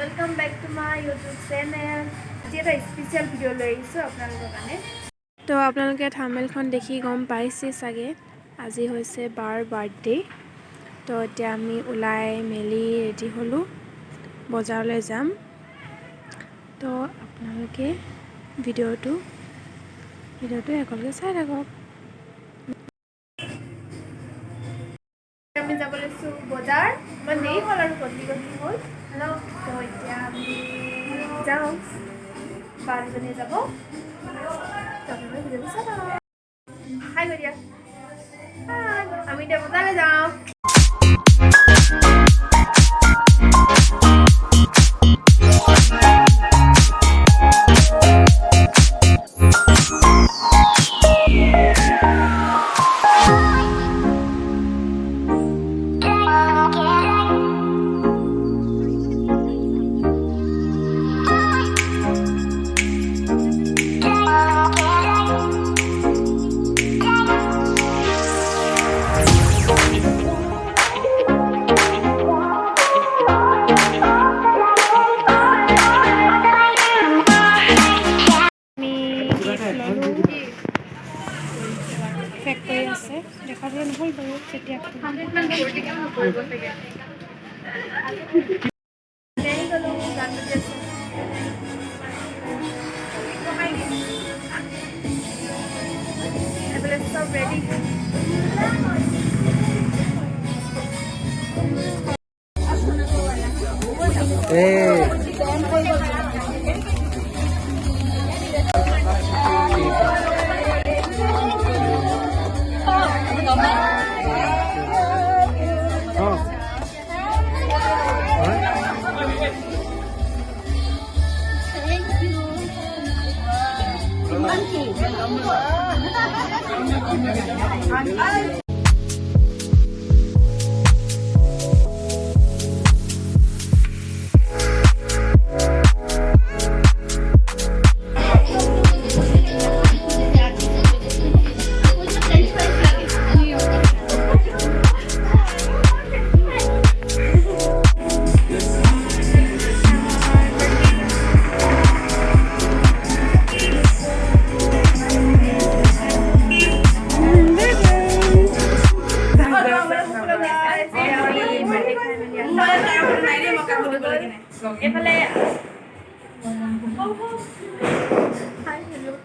welcome back to my YouTube channel আজি এটা special video লৈ আহিছো আপোনালোকৰ কাৰণে তো আপোনালোকে থাম্বনেলখন দেখি গম পাইছে চাগে আজি হৈছে বাৰ বাৰ্থডে তো এতিয়া আমি ওলাই মেলি ৰেডি হলো বজাৰলৈ যাম তো আপোনালোকে ভিডিওটো একেলগে চাই থাকক আমি যাব লৈছো বজাৰ মানে দেৰি হ'ল আৰু গধূলি হ'ল হেল্ল' তো এতিয়া আমি যাওঁ বাৰজনী যাব তাৰপিছত ভিডিঅ'টো চাই হাই গৰিয়া আমি এতিয়া বজাৰলৈ যাওঁ ফ্যাক্টৰি আছে দেখাবলৈ নহ'ল বাৰু তেতিয়া সব ৰেডি এফালে হাই হেল্ল'